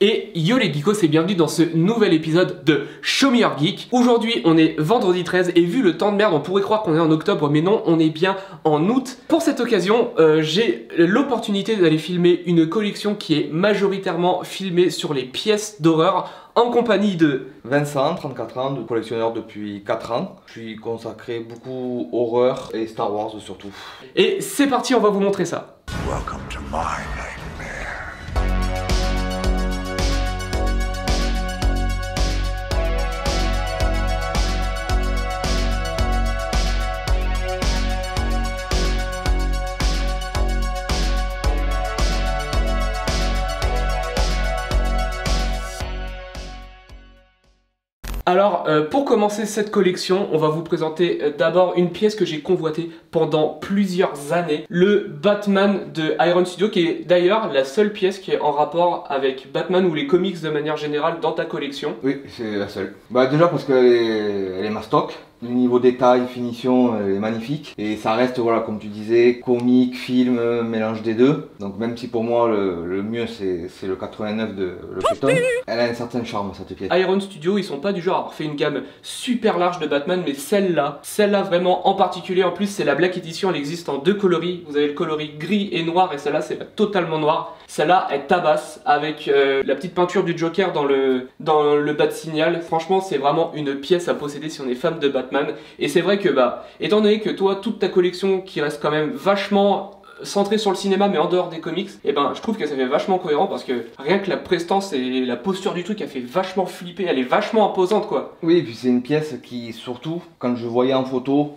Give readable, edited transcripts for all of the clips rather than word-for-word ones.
Et yo les geekos et bienvenue dans ce nouvel épisode de Show Me Your Geek. Aujourd'hui on est vendredi 13 et vu le temps de merde on pourrait croire qu'on est en octobre mais non, on est bien en août. Pour cette occasion j'ai l'opportunité d'aller filmer une collection qui est majoritairement filmée sur les pièces d'horreur en compagnie de Vincent, 34 ans, de collectionneur depuis 4 ans. Je suis consacré beaucoup horreur et Star Wars surtout. Et c'est parti, on va vous montrer ça. Welcome to my nightmare. Alors, pour commencer cette collection, on va vous présenter d'abord une pièce que j'ai convoitée pendant plusieurs années. Le Batman de Iron Studio, qui est d'ailleurs la seule pièce qui est en rapport avec Batman ou les comics de manière générale dans ta collection. Oui, c'est la seule. Bah déjà parce qu'elle est mastoc. Le niveau détail, finition est magnifique. Et ça reste, voilà, comme tu disais, comique, film, mélange des deux. Donc même si pour moi le mieux c'est le 89 de Le Keaton, elle a un certain charme cette pièce. Iron Studio, ils sont pas du genre à avoir fait une gamme super large de Batman, mais celle-là vraiment en particulier, en plus c'est la Black Edition, elle existe en deux coloris. Vous avez le coloris gris et noir et celle-là c'est totalement noir. Celle-là elle tabasse avec la petite peinture du Joker dans le Bat Signal. Franchement c'est vraiment une pièce à posséder si on est fan de Batman. Et c'est vrai que étant donné que toi toute ta collection qui reste quand même vachement centrée sur le cinéma mais en dehors des comics, et je trouve que ça fait vachement cohérent parce que rien que la prestance et la posture du truc elle fait vachement flipper, elle est vachement imposante quoi. Oui, et puis c'est une pièce qui surtout quand je voyais en photo,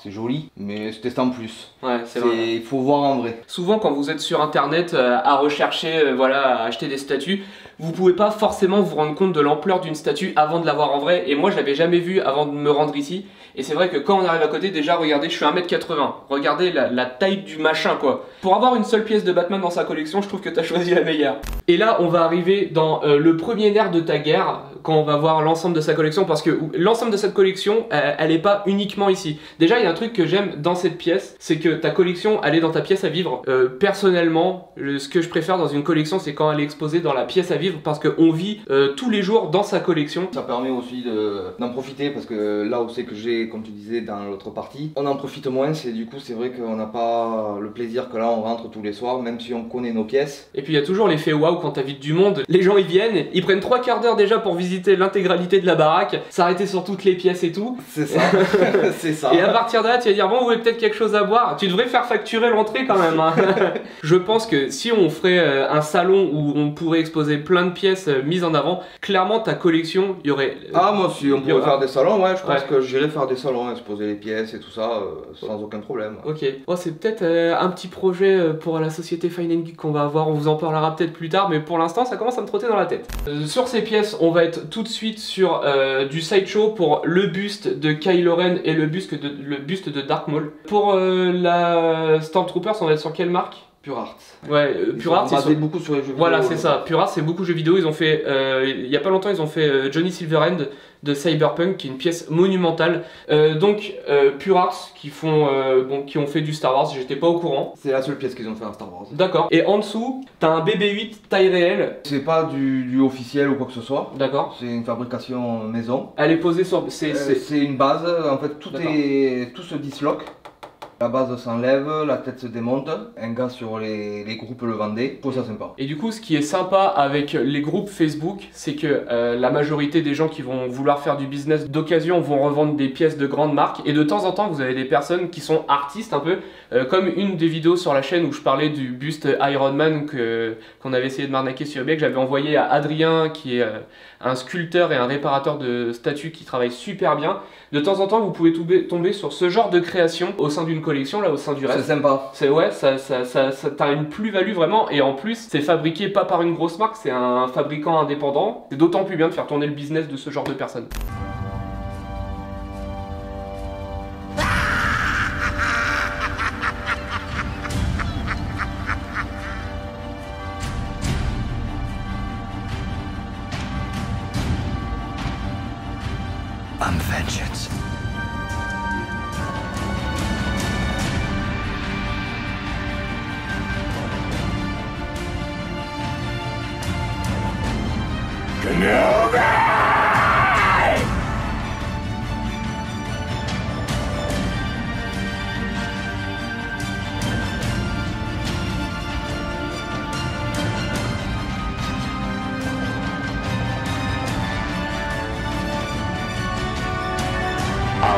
c'est joli, mais c'était sans plus. Ouais, c'est vrai. Il faut voir en vrai. Souvent quand vous êtes sur internet à rechercher, à acheter des statues, vous pouvez pas forcément vous rendre compte de l'ampleur d'une statue avant de la voir en vrai. Et moi je l'avais jamais vue avant de me rendre ici. Et c'est vrai que quand on arrive à côté, déjà regardez, je suis 1m80. Regardez la taille du machin quoi. Pour avoir une seule pièce de Batman dans sa collection, je trouve que tu as choisi la meilleure. Et là on va arriver dans le premier nerf de ta guerre, quand on va voir l'ensemble de sa collection, parce que l'ensemble de cette collection, elle est pas uniquement ici. Déjà il y a un truc que j'aime dans cette pièce, c'est que ta collection elle est dans ta pièce à vivre. Personnellement, ce que je préfère dans une collection c'est quand elle est exposée dans la pièce à vivre, parce qu'on vit tous les jours dans sa collection. Ça permet aussi d'en profiter, parce que là où c'est que j'ai, comme tu disais dans l'autre partie, on en profite moins, du coup c'est vrai qu'on n'a pas le plaisir que là on rentre tous les soirs, même si on connaît nos pièces. Et puis il y a toujours l'effet waouh quand t'invites du monde, les gens ils viennent, ils prennent 3 quarts d'heure déjà pour visiter l'intégralité de la baraque, s'arrêter sur toutes les pièces et tout. C'est ça, c'est ça. Et à partir de là tu vas dire bon vous voulez peut-être quelque chose à boire, tu devrais faire facturer l'entrée quand même hein. Je pense que si on ferait un salon où on pourrait exposer plein de pièces mises en avant, clairement ta collection il y aurait... moi si on pourrait faire des salons, je pense que j'irais faire des salons, exposer les pièces et tout ça sans aucun problème. Ok, c'est peut-être un petit projet pour la société Fine & Geek qu'on va avoir, on vous en parlera peut-être plus tard, mais pour l'instant ça commence à me trotter dans la tête. Sur ces pièces, on va être tout de suite sur du sideshow pour le buste de Kylo Ren et le buste de Darth Maul. Pour la Stormtroopers, on va être sur quelle marque ? Pure Art. Ouais, Pure Art, c'est beaucoup sur les jeux vidéo. Voilà, c'est ça. Pure Art, c'est beaucoup jeux vidéo. Ils ont fait, il y a pas longtemps, ils ont fait Johnny Silverhand de Cyberpunk, qui est une pièce monumentale. Pure Art, qui ont fait du Star Wars. J'étais pas au courant. C'est la seule pièce qu'ils ont fait en Star Wars. D'accord. Et en dessous, t'as un BB-8 taille réelle. C'est pas du officiel ou quoi que ce soit. D'accord. C'est une fabrication maison. Elle est posée sur. C'est une base. En fait, tout se disloque. La base s'enlève, la tête se démonte, un gars sur les groupes le vendait, je trouve ça sympa. Et du coup ce qui est sympa avec les groupes Facebook, c'est que la majorité des gens qui vont vouloir faire du business d'occasion vont revendre des pièces de grandes marques, et de temps en temps vous avez des personnes qui sont artistes un peu, comme une des vidéos sur la chaîne où je parlais du buste Iron Man qu'on avait essayé de m'arnaquer sur eBay, que j'avais envoyé à Adrien qui est un sculpteur et un réparateur de statues qui travaille super bien. De temps en temps vous pouvez tomber sur ce genre de création au sein d'une collection, là au sein du reste. C'est sympa. T'as une plus-value vraiment, et en plus c'est fabriqué pas par une grosse marque, c'est un fabricant indépendant. C'est d'autant plus bien de faire tourner le business de ce genre de personnes. I'm vengeance. I'll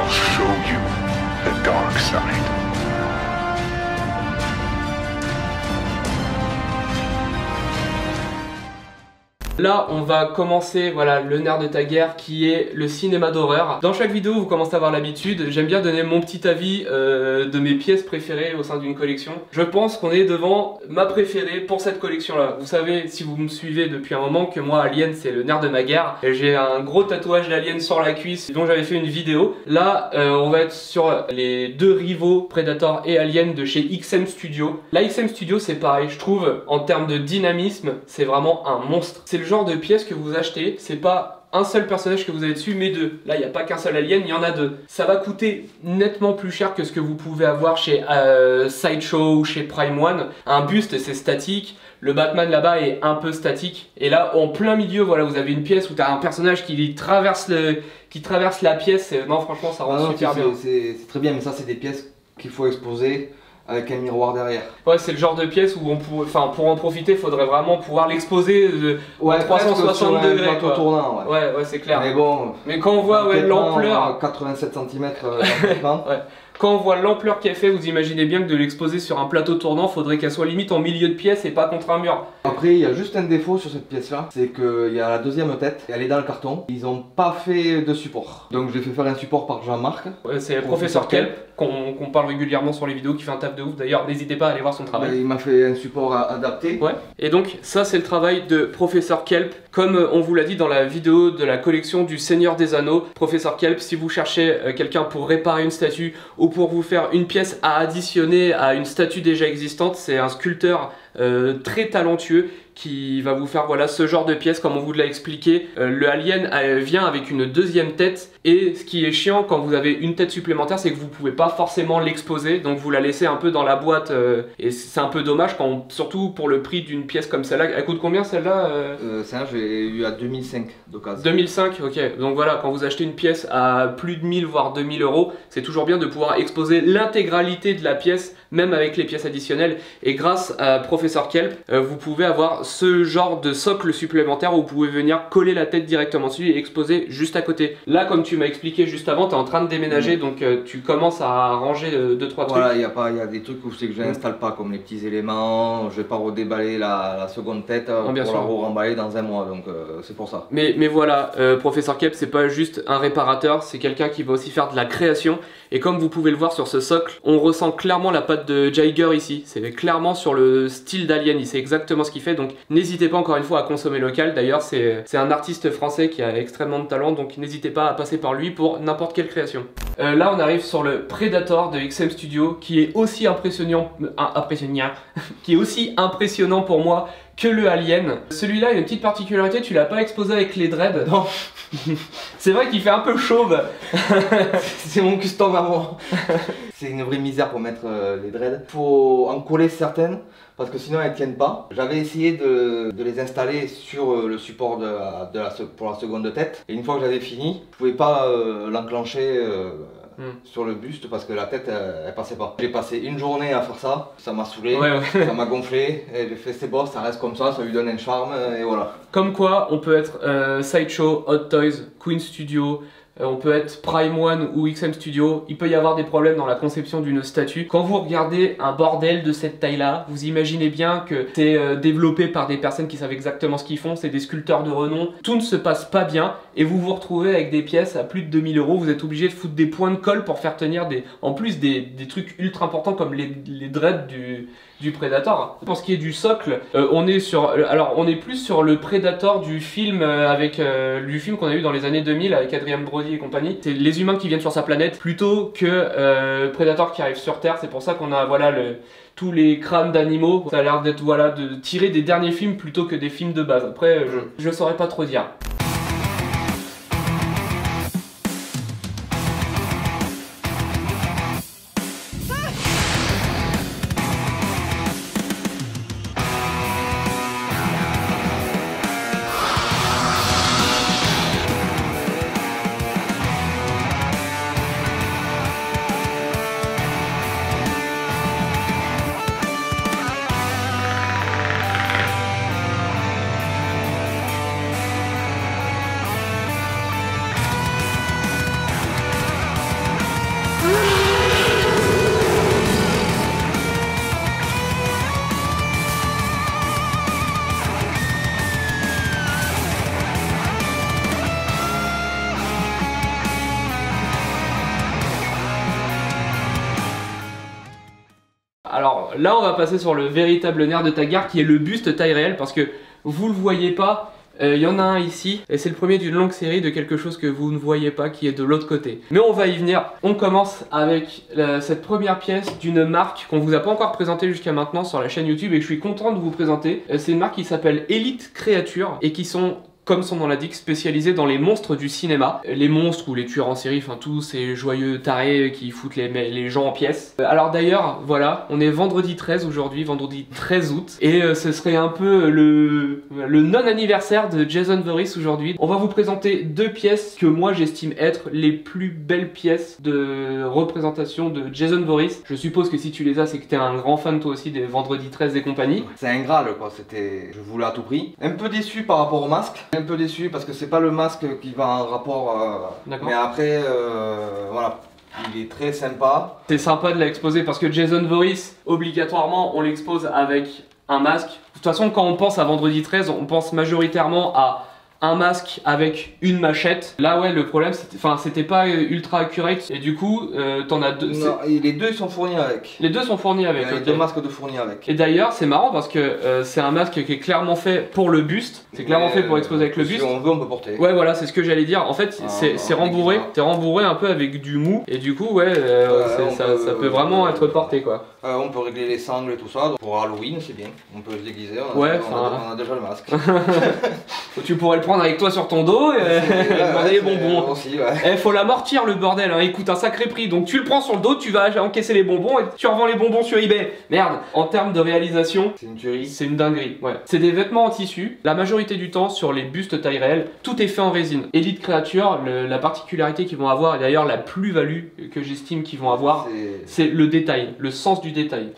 show you the dark side. Là, on va commencer, voilà, le nerf de ta guerre qui est le cinéma d'horreur. Dans chaque vidéo, vous commencez à avoir l'habitude, j'aime bien donner mon petit avis de mes pièces préférées au sein d'une collection. Je pense qu'on est devant ma préférée pour cette collection-là. Vous savez, si vous me suivez depuis un moment, que moi, Alien, c'est le nerf de ma guerre. J'ai un gros tatouage d'Alien sur la cuisse dont j'avais fait une vidéo. Là, on va être sur les deux rivaux, Predator et Alien, de chez XM Studio. La XM Studio, c'est pareil, je trouve, en termes de dynamisme, c'est vraiment un monstre. C'est le genre de pièce que vous achetez, c'est pas un seul personnage que vous avez dessus, mais deux. Là, il n'y a pas qu'un seul alien, il y en a deux. Ça va coûter nettement plus cher que ce que vous pouvez avoir chez Sideshow ou chez Prime One. Un buste, c'est statique. Le Batman là-bas est un peu statique. Et là, en plein milieu, voilà, vous avez une pièce où tu as un personnage qui traverse la pièce. Non, franchement, ça rend super bien. C'est très bien, mais ça, c'est des pièces qu'il faut exposer avec un miroir derrière. Ouais, c'est le genre de pièce où pour en profiter, il faudrait vraiment pouvoir l'exposer à 360 degrés. Un plateau tournant, ouais, c'est clair. Mais bon, mais quand on voit l'ampleur, 87 cm ouais. Quand on voit l'ampleur qu'elle fait, vous imaginez bien que de l'exposer sur un plateau tournant, faudrait qu'elle soit limite en milieu de pièce et pas contre un mur. Après, il y a juste un défaut sur cette pièce-là, c'est qu'il y a la deuxième tête, elle est dans le carton. Ils n'ont pas fait de support. Donc j'ai fait faire un support par Jean-Marc. Ouais, c'est le professeur Kelp, qu'on parle régulièrement sur les vidéos, qui fait un taf de ouf. D'ailleurs, n'hésitez pas à aller voir son travail. Il m'a fait un support adapté. Ouais. Et donc, ça, c'est le travail de professeur Kelp. Comme on vous l'a dit dans la vidéo de la collection du Seigneur des Anneaux, professeur Kelp, si vous cherchez quelqu'un pour réparer une statue ou pour vous faire une pièce à additionner à une statue déjà existante, c'est un sculpteur très talentueux qui va vous faire voilà ce genre de pièce comme on vous l'a expliqué. Le alien vient avec une deuxième tête et ce qui est chiant quand vous avez une tête supplémentaire, c'est que vous pouvez pas forcément l'exposer, donc vous la laissez un peu dans la boîte et c'est un peu dommage surtout pour le prix d'une pièce comme celle-là. Elle coûte combien celle-là Celle-là j'ai eu à 2005 d'occasion. 2005, ok. Donc voilà, quand vous achetez une pièce à plus de 1000 voire 2000 euros, c'est toujours bien de pouvoir exposer l'intégralité de la pièce, même avec les pièces additionnelles. Et grâce à Professeur Kelp, vous pouvez avoir ce genre de socle supplémentaire où vous pouvez venir coller la tête directement dessus et exposer juste à côté. Là, comme tu m'as expliqué juste avant, tu es en train de déménager, donc tu commences à ranger 2-3 trucs. Voilà, il y a des trucs où c'est que je n'installe pas, comme les petits éléments. Je vais pas redéballer la seconde tête pour la remballer dans un mois, donc c'est pour ça. Mais voilà, Professeur Kelp, c'est pas juste un réparateur, c'est quelqu'un qui va aussi faire de la création. Et comme vous pouvez le voir sur ce socle, on ressent clairement la patte de Giger ici. C'est clairement sur le style d'Alien, il sait exactement ce qu'il fait. Donc n'hésitez pas encore une fois à consommer local. D'ailleurs, c'est un artiste français qui a extrêmement de talent, donc n'hésitez pas à passer par lui pour n'importe quelle création. Là, on arrive sur le Predator de XM Studio, qui est aussi impressionnant pour moi que le Alien. Celui-là, il a une petite particularité, tu l'as pas exposé avec les dreads. Non. C'est vrai qu'il fait un peu chauve. C'est mon custom à moi. C'est une vraie misère pour mettre les dreads. Faut en coller certaines, parce que sinon elles tiennent pas. J'avais essayé de les installer sur le support pour la seconde tête. Et une fois que j'avais fini, je pouvais pas l'enclencher sur le buste parce que la tête elle passait pas. J'ai passé une journée à faire ça m'a saoulé, ça m'a gonflé, et j'ai fait c'est bon, ça reste comme ça lui donne un charme et voilà. Comme quoi on peut être Sideshow, Hot Toys, Queen Studio, on peut être Prime One ou XM Studio, il peut y avoir des problèmes dans la conception d'une statue. Quand vous regardez un bordel de cette taille-là, vous imaginez bien que c'est développé par des personnes qui savent exactement ce qu'ils font, c'est des sculpteurs de renom. Tout ne se passe pas bien et vous vous retrouvez avec des pièces à plus de 2000 euros. Vous êtes obligé de foutre des points de colle pour faire tenir en plus des trucs ultra importants comme les dreads du Predator. Pour ce qui est du socle, on est plus sur le Predator du film du film qu'on a eu dans les années 2000 avec Adrien Brody et compagnie. C'est les humains qui viennent sur sa planète plutôt que Predator qui arrive sur Terre. C'est pour ça qu'on a voilà tous les crânes d'animaux. Ça a l'air d'être de tirer des derniers films plutôt que des films de base. Après, je saurais pas trop dire. alors là on va passer sur le véritable nerf de ta guerre qui est le buste taille réelle parce que vous le voyez pas. Il y en a un ici, et c'est le premier d'une longue série de quelque chose que vous ne voyez pas qui est de l'autre côté. Mais on va y venir. On commence avec cette première pièce d'une marque qu'on vous a pas encore présentée jusqu'à maintenant sur la chaîne YouTube et que je suis content de vous présenter. C'est une marque qui s'appelle Elite Creature et qui sont, comme son nom l'indique, spécialisé dans les monstres du cinéma. Les monstres ou les tueurs en série, enfin tous ces joyeux tarés qui foutent les gens en pièces. Alors d'ailleurs, voilà, on est vendredi 13 aujourd'hui, vendredi 13 août. Et ce serait un peu le non-anniversaire de Jason Voorhees aujourd'hui. On va vous présenter deux pièces que moi j'estime être les plus belles pièces de représentation de Jason Voorhees. Je suppose que si tu les as, c'est que t'es un grand fan toi aussi des vendredi 13 et compagnie. C'est un Graal quoi, je voulais à tout prix. Un peu déçu par rapport au masque. Un peu déçu parce que c'est pas le masque qui va en rapport. Mais après, voilà, il est très sympa. C'est sympa de l'exposer parce que Jason Voorhees, obligatoirement, on l'expose avec un masque. De toute façon, quand on pense à vendredi 13, on pense majoritairement à un masque avec une machette. Là ouais, le problème c'était pas ultra accurate et du coup t'en as deux. Non, et les deux ils sont fournis avec. Les deux sont fournis avec. Les deux masques de fournis avec. Et d'ailleurs c'est marrant parce que c'est un masque qui est clairement fait pour le buste. C'est clairement fait pour exposer avec le buste. Si on veut on peut porter. Ouais voilà, c'est ce que j'allais dire. En fait c'est rembourré. C'est rembourré un peu avec du mou et du coup ouais, ça peut vraiment être porté quoi. On peut régler les sangles et tout ça. Donc pour Halloween c'est bien. On peut se déguiser. On a déjà le masque. Tu pourrais le prendre avec toi sur ton dos et demander les bonbons. Aussi, ouais. Faut l'amortir le bordel, hein. Il coûte un sacré prix. Donc tu le prends sur le dos, tu vas encaisser les bonbons et tu revends les bonbons sur eBay. Merde. En termes de réalisation, c'est une tuerie. C'est une dinguerie. Ouais. C'est des vêtements en tissu. La majorité du temps sur les bustes taille réelle, tout est fait en résine. Elite Creature, la particularité qu'ils vont avoir et d'ailleurs la plus-value que j'estime qu'ils vont avoir, c'est le détail, le sens du détail.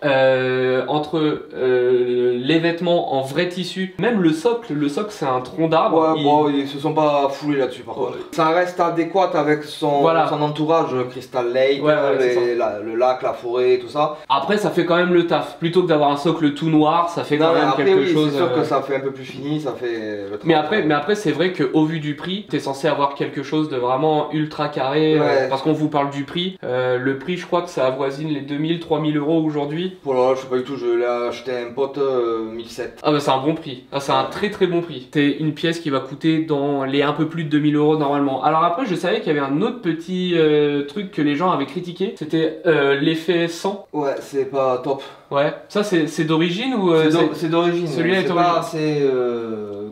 Entre les vêtements en vrai tissu, même le socle c'est un tronc d'arbre. Ouais, ils se sont pas foulés là-dessus par contre. Ça reste adéquat avec son entourage, Crystal Lake, le lac, la forêt, tout ça. Après ça fait quand même le taf, plutôt que d'avoir un socle tout noir, ça fait quand même quelque chose. C'est sûr que ça fait un peu plus fini, ça fait le travail. Mais après c'est vrai qu'au vu du prix, t'es censé avoir quelque chose de vraiment ultra carré, parce qu'on vous parle du prix. Le prix je crois que ça avoisine les 2000-3000 euros aujourd'hui. Voilà, je sais pas du tout, je l'ai acheté à un pote 1007. Ah bah c'est un bon prix, c'est un très très bon prix. C'est une pièce qui va coûter dans les un peu plus de 2000 euros normalement. Alors après je savais qu'il y avait un autre petit truc que les gens avaient critiqué, c'était l'effet sang. Ouais, c'est pas top. Ouais, ça c'est d'origine ou c'est d'origine. Celui-là est pas assez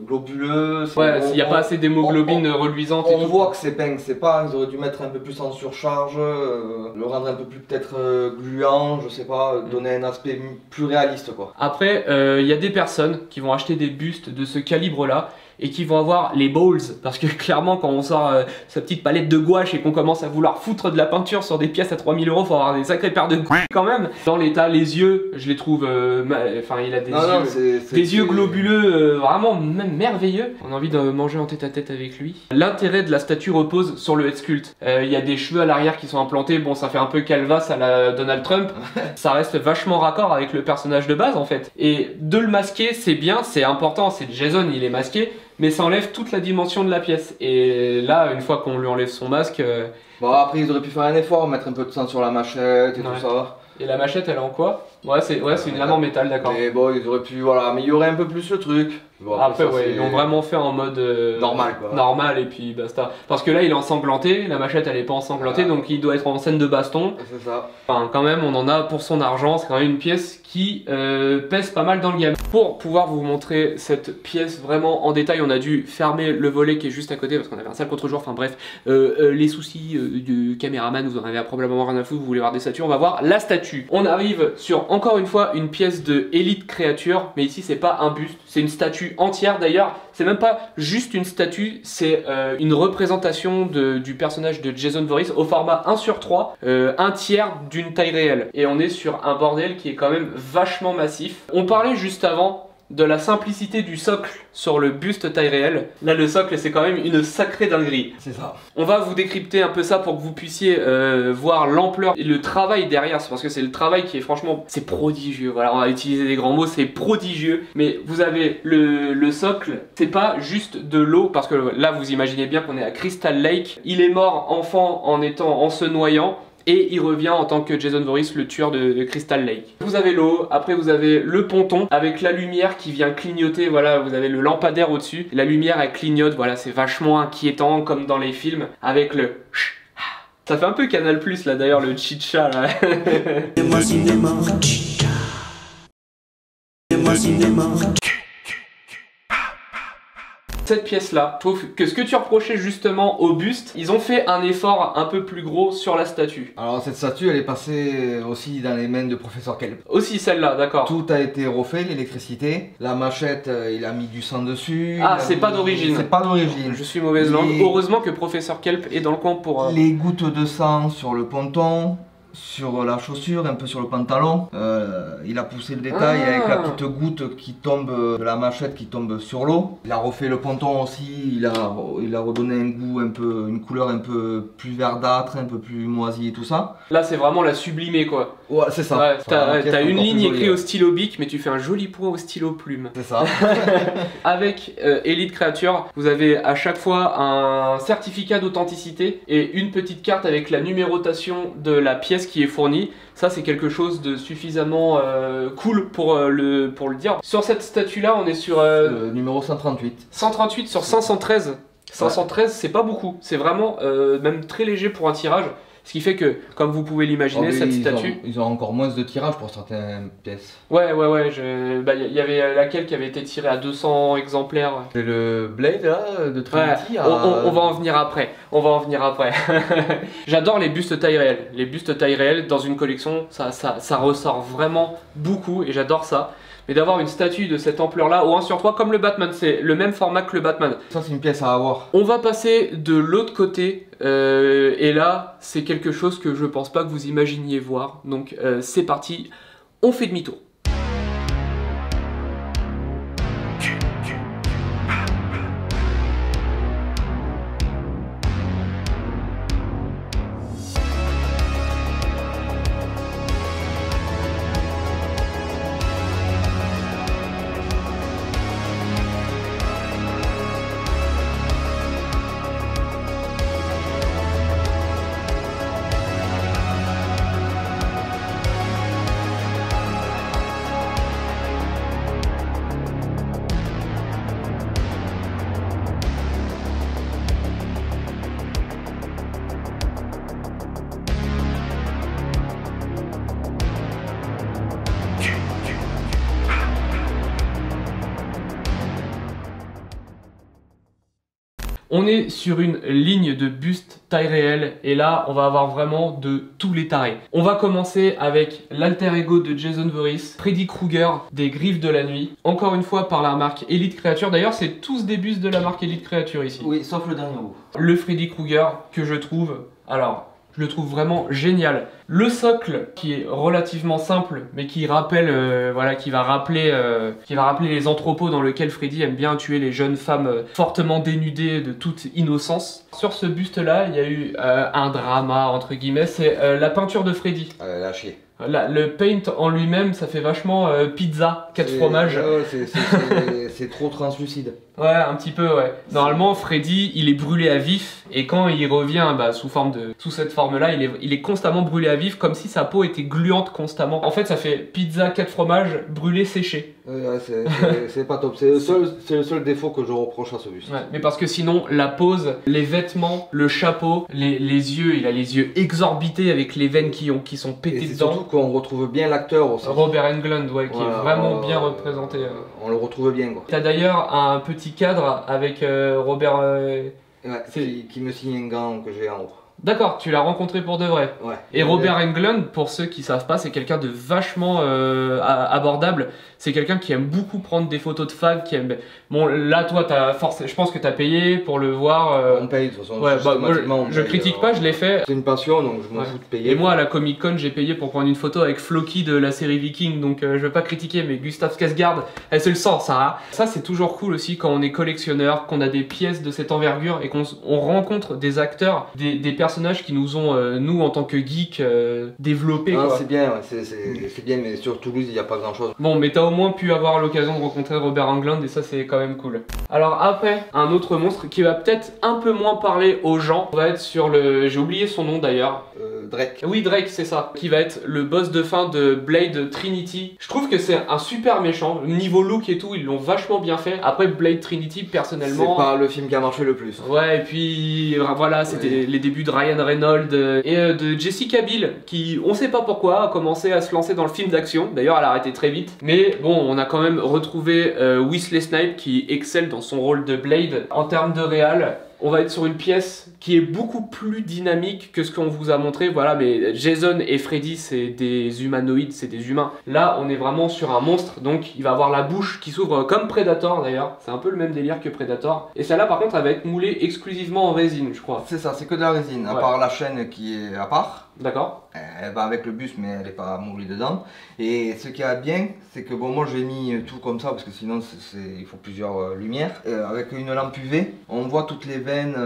globuleux. Ouais, il n'y a pas assez d'hémoglobine reluisante. On voit que c'est peint, c'est pas. Ils auraient dû mettre un peu plus en surcharge, le rendre un peu plus peut-être gluant, je sais pas, donner un aspect plus réaliste quoi. Après, il y a des personnes qui vont acheter des bustes de ce calibre-là et qui vont avoir les balls parce que clairement quand on sort sa petite palette de gouache et qu'on commence à vouloir foutre de la peinture sur des pièces à 3000 euros, faut avoir des sacrées paires de couilles quand même. Dans l'état, les yeux, je les trouve, enfin il a des yeux globuleux vraiment même merveilleux. On a envie de manger en tête à tête avec lui. L'intérêt de la statue repose sur le head sculpt. Il y a des cheveux à l'arrière qui sont implantés, bon ça fait un peu calvas à la Donald Trump. Ça reste vachement raccord avec le personnage de base en fait. Et de le masquer c'est bien, c'est important, c'est Jason, il est masqué. Mais ça enlève toute la dimension de la pièce. Et là, une fois qu'on lui enlève son masque... Bon après ils auraient pu faire un effort, mettre un peu de sang sur la machette et tout ça. Et la machette elle est en quoi? Ouais c'est une lame en métal, d'accord. Mais bon ils auraient pu améliorer un peu plus le truc. Bon, après ils l'ont vraiment fait en mode normal quoi. Normal et puis basta. Parce que là il est ensanglanté, la machette elle est pas ensanglantée donc il doit être en scène de baston. C'est ça. Enfin quand même on en a pour son argent, c'est quand même une pièce qui pèse pas mal dans le game. Pour pouvoir vous montrer cette pièce vraiment en détail, on a dû fermer le volet qui est juste à côté parce qu'on avait un sale contre-jour, enfin bref. Les soucis du caméraman, vous en avez probablement rien à foutre, vous voulez voir des statues, on va voir la statue. On arrive sur encore une fois une pièce de Elite Creature, mais ici c'est pas un buste, c'est une statue entière d'ailleurs, c'est même pas juste une statue, c'est une représentation du personnage de Jason Voorhees au format 1/3, un tiers d'une taille réelle. Et on est sur un bordel qui est quand même vachement massif. On parlait juste avant de la simplicité du socle sur le buste taille réelle. Là le socle c'est quand même une sacrée dinguerie. C'est ça. On va vous décrypter un peu ça pour que vous puissiez voir l'ampleur et le travail derrière, parce que c'est le travail qui est franchement, c'est prodigieux. Voilà, on va utiliser des grands mots, c'est prodigieux. Mais vous avez le socle, c'est pas juste de l'eau, parce que là vous imaginez bien qu'on est à Crystal Lake. Il est mort enfant en se noyant. Et il revient en tant que Jason Voorhees, le tueur de Crystal Lake. Vous avez l'eau, après vous avez le ponton avec la lumière qui vient clignoter, voilà, vous avez le lampadaire au-dessus. La lumière elle clignote, voilà, c'est vachement inquiétant comme dans les films avec le... Ça fait un peu Canal Plus là d'ailleurs, le chicha là. Cette pièce-là, je trouve que ce que tu reprochais justement au buste, ils ont fait un effort un peu plus gros sur la statue. Alors cette statue, elle est passée aussi dans les mains de Professeur Kelp. Aussi celle-là, d'accord. Tout a été refait, l'électricité. La machette, il a mis du sang dessus. Ah, c'est pas d'origine. C'est pas d'origine. Je suis mauvaise langue. Heureusement que Professeur Kelp est dans le coin pour... Les gouttes de sang sur le ponton, sur la chaussure, un peu sur le pantalon. Il a poussé le détail avec la petite goutte qui tombe de la machette qui tombe sur l'eau. Il a refait le ponton aussi, il a redonné un goût un peu, une couleur un peu plus verdâtre, un peu plus moisi et tout ça. Là c'est vraiment la sublimée quoi. Ouais, c'est ça. Ouais, t'as une ligne écrite au stylo bic mais tu fais un joli point au stylo plume. C'est ça. Avec Elite Creature, vous avez à chaque fois un certificat d'authenticité et une petite carte avec la numérotation de la pièce qui est fournie. Ça c'est quelque chose de suffisamment cool pour le dire. Sur cette statue là on est sur numéro 138. 138 sur 513. 513 c'est pas beaucoup, c'est vraiment même très léger pour un tirage. Ce qui fait que, comme vous pouvez l'imaginer, cette statue... Ils ont encore moins de tirage pour certaines pièces. Ouais, y avait laquelle qui avait été tirée à 200 exemplaires. C'est le Blade là, de Trinity. Ouais, on va en venir après, J'adore les bustes taille réelle. Les bustes taille réelle dans une collection, ça ressort vraiment beaucoup et j'adore ça. Mais d'avoir une statue de cette ampleur là au 1 sur 3 comme le Batman, c'est le même format que le Batman. Ça c'est une pièce à avoir. On va passer de l'autre côté et là c'est quelque chose que je pense pas que vous imaginiez voir. Donc c'est parti, on fait demi-tour. On est sur une ligne de buste taille réelle et là on va avoir vraiment de tous les tarés. On va commencer avec l'alter ego de Jason Voorhees, Freddy Krueger des Griffes de la Nuit, encore une fois par la marque Elite Creature. D'ailleurs c'est tous des bustes de la marque Elite Creature ici. Oui, sauf le dernier bout. Le Freddy Krueger que je trouve, alors je le trouve vraiment génial. Le socle qui est relativement simple mais qui rappelle, voilà, qui va rappeler les entrepôts dans lesquels Freddy aime bien tuer les jeunes femmes fortement dénudées de toute innocence. Sur ce buste là il y a eu un drama entre guillemets, c'est la peinture de Freddy. Lâché. Là, le paint en lui-même ça fait vachement pizza, 4 fromages. C'est trop translucide. Ouais, un petit peu, ouais. Normalement, Freddy, il est brûlé à vif, et quand il revient sous cette forme-là, il est constamment brûlé à vif, comme si sa peau était gluante constamment. En fait, ça fait pizza 4 fromages, brûlé, séché. Ouais, c'est pas top. C'est le seul défaut que je reproche à ce buste. Ouais, mais parce que sinon, la pose, les vêtements, le chapeau, les yeux, il a les yeux exorbités avec les veines qui sont pétées dedans. Surtout qu'on retrouve bien l'acteur aussi. Robert Englund, ouais, qui est vraiment bien représenté. On le retrouve bien, quoi. T'as d'ailleurs un petit cadre avec Robert... qui me signe un gant que j'ai en haut. D'accord, tu l'as rencontré pour de vrai. Ouais. Et Robert Englund, pour ceux qui savent pas, c'est quelqu'un de vachement abordable. C'est quelqu'un qui aime beaucoup prendre des photos de fans, qui aime... Bon, là, toi, je pense que t'as payé pour le voir. On paye, de toute façon. Ouais, je critique pas, je l'ai fait. C'est une passion, donc je m'en fous de payer. Et moi, à la Comic Con, j'ai payé pour prendre une photo avec Floki de la série Viking, donc je veux pas critiquer, mais Gustave Skarsgård, elle se le sent, ça. Hein. Ça, c'est toujours cool aussi quand on est collectionneur, qu'on a des pièces de cette envergure et qu'on rencontre des acteurs, des personnes personnages qui nous ont, nous en tant que geeks, développés. Ah, Quoi. c'est bien, ouais, c'est bien, mais sur Toulouse il n'y a pas grand chose. Bon, mais t'as au moins pu avoir l'occasion de rencontrer Robert Englund et ça c'est quand même cool. Alors après, un autre monstre qui va peut-être un peu moins parler aux gens, va être sur le... J'ai oublié son nom d'ailleurs. Drake. Oui, Drake, c'est ça. Qui va être le boss de fin de Blade Trinity. Je trouve que c'est un super méchant. Niveau look et tout, ils l'ont vachement bien fait. Après, Blade Trinity, personnellement... C'est pas le film qui a marché le plus. Ouais, et puis voilà, c'était les débuts de Ryan Reynolds et de Jessica Biel, qui, on sait pas pourquoi, a commencé à se lancer dans le film d'action. D'ailleurs, elle a arrêté très vite. Mais bon, on a quand même retrouvé Wesley Snipes qui excelle dans son rôle de Blade. En termes de réal, on va être sur une pièce qui est beaucoup plus dynamique que ce qu'on vous a montré. Voilà, mais Jason et Freddy, c'est des humanoïdes, c'est des humains. Là, on est vraiment sur un monstre, donc il va avoir la bouche qui s'ouvre comme Predator d'ailleurs. C'est un peu le même délire que Predator. Et celle-là, par contre, elle va être moulée exclusivement en résine, je crois. C'est ça, c'est que de la résine, à part la chaîne qui est à part. D'accord. Elle va avec le bus, mais elle n'est pas moulée dedans. Et ce qui est bien, c'est que bon, moi j'ai mis tout comme ça parce que sinon il faut plusieurs lumières. Avec une lampe UV, on voit toutes les veines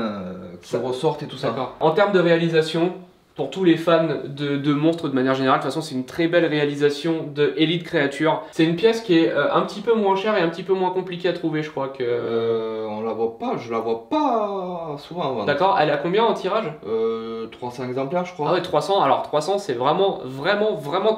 qui ressortent et tout ça. D'accord. En termes de réalisation, pour tous les fans de monstres de manière générale, de toute façon c'est une très belle réalisation de Elite Creature. C'est une pièce qui est un petit peu moins chère et un petit peu moins compliquée à trouver, je crois que... On la voit pas, je la vois pas souvent. D'accord, elle est à combien en tirage 300 exemplaires je crois. Ah ouais, 300, alors 300 c'est vraiment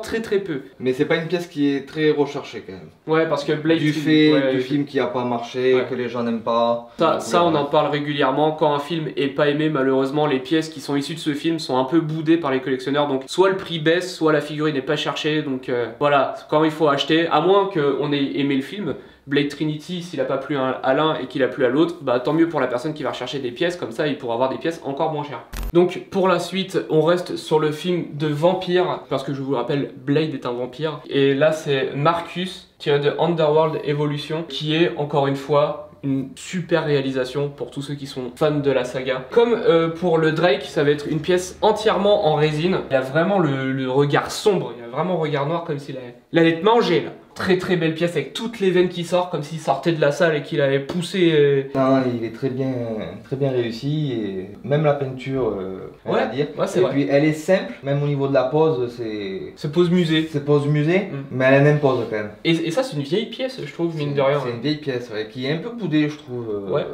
très peu. Mais c'est pas une pièce qui est très recherchée quand même. Ouais, parce que Blade... Du fait du film qui a pas marché, que les gens n'aiment pas. Ça on en parle régulièrement, quand un film est pas aimé, malheureusement les pièces qui sont issues de ce film sont un peu boudées par les collectionneurs, donc soit le prix baisse, soit la figurine n'est pas cherchée, donc voilà, quand il faut acheter, à moins qu'on ait aimé le film, Blade Trinity, s'il a pas plu à l'un et qu'il a plu à l'autre, bah tant mieux pour la personne qui va rechercher des pièces, comme ça il pourra avoir des pièces encore moins chères. Donc pour la suite, on reste sur le film de vampire, parce que je vous le rappelle, Blade est un vampire, et là c'est Marcus, tiré de Underworld Evolution, qui est encore une fois une super réalisation pour tous ceux qui sont fans de la saga. Comme pour le Drake, ça va être une pièce entièrement en résine. Il a vraiment le regard sombre, il a vraiment le regard noir comme s'il allait te manger là. Très belle pièce avec toutes les veines qui sortent comme s'il sortait de la salle et qu'il avait poussé. Non, il est très bien réussi et même la peinture, ouais, à dire. Ouais, c'est et vrai. puis elle est simple, même au niveau de la pose, c'est pose musée. C'est pose musée, mais elle a la même pose quand même. Et ça c'est une vieille pièce, je trouve, mine de rien. C'est une vieille pièce, ouais, qui est un peu boudée, je trouve. Ouais.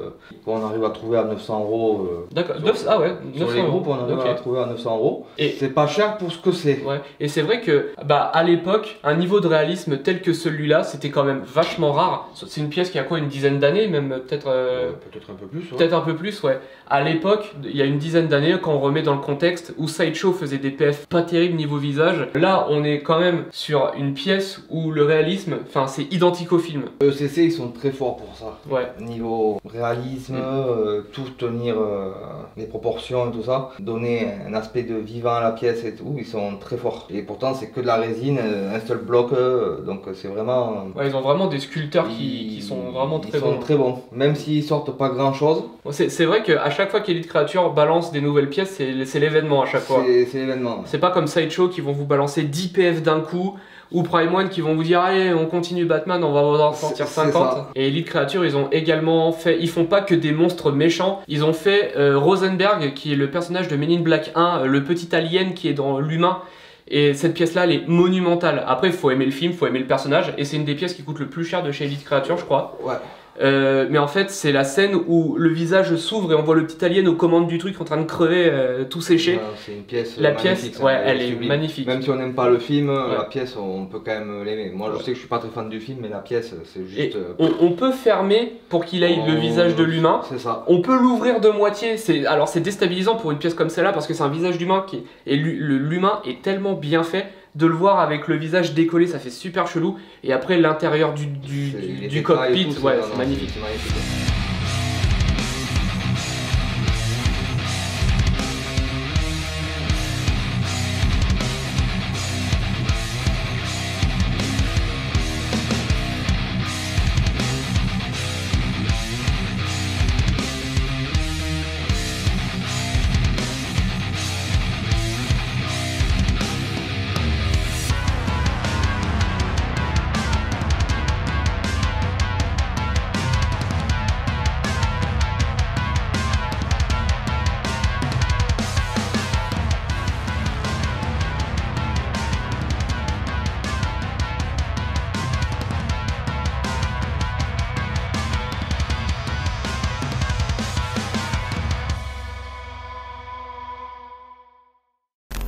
Qu'on arrive à trouver à 900 €. D'accord. Ah ouais. 900 sur les groupes, on arrive à la trouver à 900 €. Et c'est pas cher pour ce que c'est. Ouais. Et c'est vrai que, bah, à l'époque, un niveau de réalisme tel que celui-là, c'était quand même vachement rare. C'est une pièce qui a quoi, une dizaine d'années, même peut-être. Peut-être un peu plus. Ouais. Peut-être un peu plus, ouais. À l'époque, il y a une dizaine d'années, quand on remet dans le contexte où Sideshow faisait des PF pas terribles niveau visage, là, on est quand même sur une pièce où le réalisme, enfin, c'est identique au film. ECC, ils sont très forts pour ça. Ouais. Niveau réalisme, tout tenir les proportions et tout ça, donner un aspect de vivant à la pièce et tout, ils sont très forts. Et pourtant, c'est que de la résine, un seul bloc, donc c'est vraiment. Ouais, ils ont vraiment des sculpteurs qui sont vraiment très bons. Ils sont très bons, même s'ils sortent pas grand chose. C'est vrai qu'à chaque fois qu'Elite Creature balance des nouvelles pièces, c'est l'événement à chaque fois. C'est l'événement. C'est pas comme Sideshow qui vont vous balancer 10 PF d'un coup, ou Prime One qui vont vous dire allez on continue Batman, on va vous en sortir 50. Et Elite Creature, ils ont également fait, ils font pas que des monstres méchants, ils ont fait Rosenberg qui est le personnage de Men in Black 1, le petit alien qui est dans l'humain. Et cette pièce-là, elle est monumentale. Après, il faut aimer le film, il faut aimer le personnage. Et c'est une des pièces qui coûte le plus cher de chez Elite Creature, je crois. Ouais. Mais en fait, c'est la scène où le visage s'ouvre et on voit le petit alien aux commandes du truc en train de crever, tout séché. Ouais, c'est une pièce. La pièce, ouais, elle est magnifique. Même si on n'aime pas le film, la pièce, on peut quand même l'aimer. Moi, je sais que je suis pas très fan du film, mais la pièce, c'est juste. On peut fermer pour qu'il ait le visage de l'humain. C'est ça. On peut l'ouvrir de moitié. Alors, c'est déstabilisant pour une pièce comme celle-là parce que c'est un visage d'humain et l'humain est tellement bien fait. De le voir avec le visage décollé, ça fait super chelou. Et après, l'intérieur du cockpit, ouais, c'est magnifique.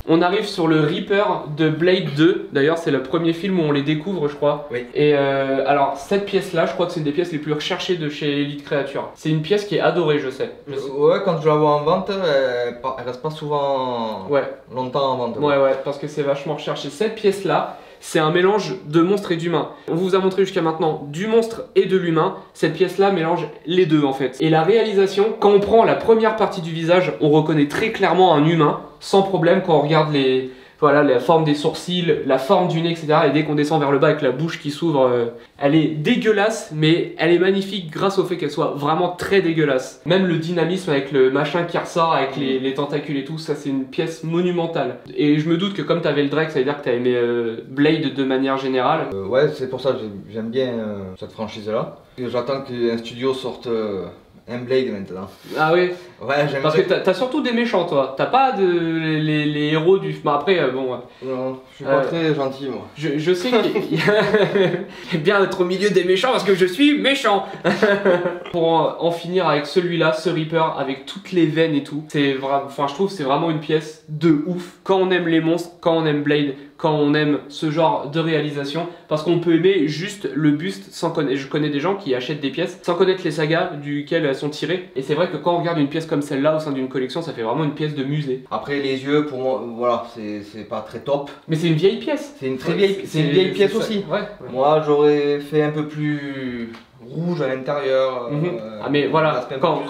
On arrive sur le Reaper de Blade 2. D'ailleurs, c'est le premier film où on les découvre, je crois. Oui. Et alors, cette pièce-là, je crois que c'est une des pièces les plus recherchées de chez Elite Creature. C'est une pièce qui est adorée, je sais. Ouais, quand je la vois en vente, elle reste pas souvent longtemps en vente. Ouais, parce que c'est vachement recherché. Cette pièce-là, c'est un mélange de monstre et d'humain. On vous a montré jusqu'à maintenant du monstre et de l'humain. Cette pièce-là mélange les deux en fait. Et la réalisation, quand on prend la première partie du visage, on reconnaît très clairement un humain, sans problème quand on regarde la forme des sourcils, la forme du nez, etc. Et dès qu'on descend vers le bas avec la bouche qui s'ouvre, elle est dégueulasse, mais elle est magnifique grâce au fait qu'elle soit vraiment très dégueulasse. Même le dynamisme avec le machin qui ressort, avec les tentacules et tout, ça c'est une pièce monumentale. Et je me doute que comme t'avais le Drake, ça veut dire que t'as aimé Blade de manière générale. Ouais, c'est pour ça que j'aime bien cette franchise-là. J'attends qu'un studio sorte un Blade maintenant. Ah oui. Ouais, j'aime bien. Parce que t'as surtout des méchants, toi. T'as pas les héros du. Bon, après, bon. Non, je suis pas très gentil, moi. Je sais qu'il y a bien d'être au milieu des méchants parce que je suis méchant. Pour en finir avec celui-là, ce Reaper, avec toutes les veines et tout, c'est vraiment. Enfin, je trouve que c'est vraiment une pièce de ouf. Quand on aime les monstres, quand on aime Blade, quand on aime ce genre de réalisation, parce qu'on peut aimer juste le buste sans connaître. Je connais des gens qui achètent des pièces sans connaître les sagas duquel elles sont tirées. Et c'est vrai que quand on regarde une pièce comme celle-là au sein d'une collection, ça fait vraiment une pièce de musée. Après les yeux, pour moi, voilà, c'est pas très top. Mais c'est une vieille pièce. C'est une très vieille, c'est une vieille pièce aussi. Ouais. Moi, j'aurais fait un peu plus rouge à l'intérieur. Ah mais voilà, quand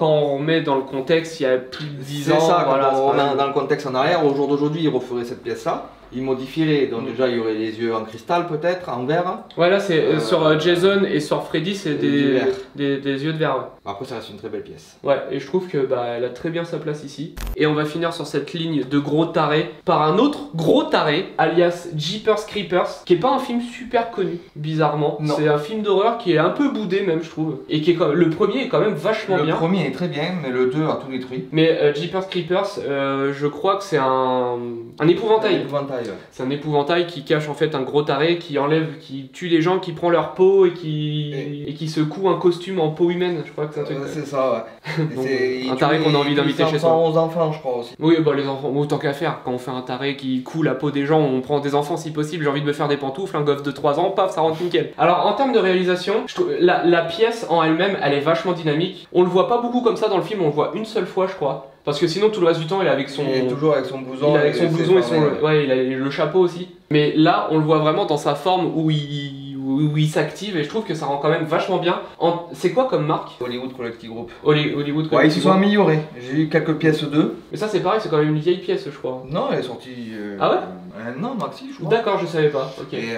on remet dans le contexte, il y a plus de 10 ans. C'est ça, voilà, quand on remet dans le contexte en arrière, au jour d'auaujourd'hui, ils referaient cette pièce-là. Ils modifieraient, donc déjà il y aurait les yeux en cristal peut-être, en verre. Ouais, là c'est sur Jason et sur Freddy, c'est des yeux de verre. Ouais. Après ça reste une très belle pièce. Ouais, et je trouve que elle a très bien sa place ici. Et on va finir sur cette ligne de gros taré par un autre gros taré, alias Jeepers Creepers, qui est pas un film super connu, bizarrement. C'est un film d'horreur qui est un peu boudé même, je trouve. Et qui est le premier est quand même vachement bien. Le premier est très bien, mais le 2 a tout détruit. Mais Jeepers Creepers, je crois que c'est un épouvantail. C'est un épouvantail qui cache en fait un gros taré qui qui tue des gens, qui prend leur peau et qui se coud un costume en peau humaine. Je crois que c'est un truc. C'est ça, ouais. Un taré qu'on a envie d'inviter chez soi. Aux enfants, je crois aussi. Oui, bah les enfants, autant qu'à faire. Quand on fait un taré qui coud la peau des gens, on prend des enfants si possible. J'ai envie de me faire des pantoufles, un gosse de 3 ans, paf, ça rentre nickel. Alors en termes de réalisation, je trouve la pièce en elle-même, elle est vachement dynamique. On le voit pas beaucoup comme ça dans le film, on le voit une seule fois, je crois. Parce que sinon tout le reste du temps il est avec son. Il est toujours avec son blouson. Il est avec son blouson et son. Ouais, il a le chapeau aussi. Mais là, on le voit vraiment dans sa forme où il s'active et je trouve que ça rend quand même vachement bien. C'est quoi comme marque? Hollywood Collecting Group. Hollywood. Ouais, ils se sont améliorés. J'ai eu quelques pièces d'eux. Mais ça c'est pareil, c'est quand même une vieille pièce, je crois. Non, elle est sortie. Ah ouais? Un an maxi, je crois. D'accord, je savais pas. Ok. Et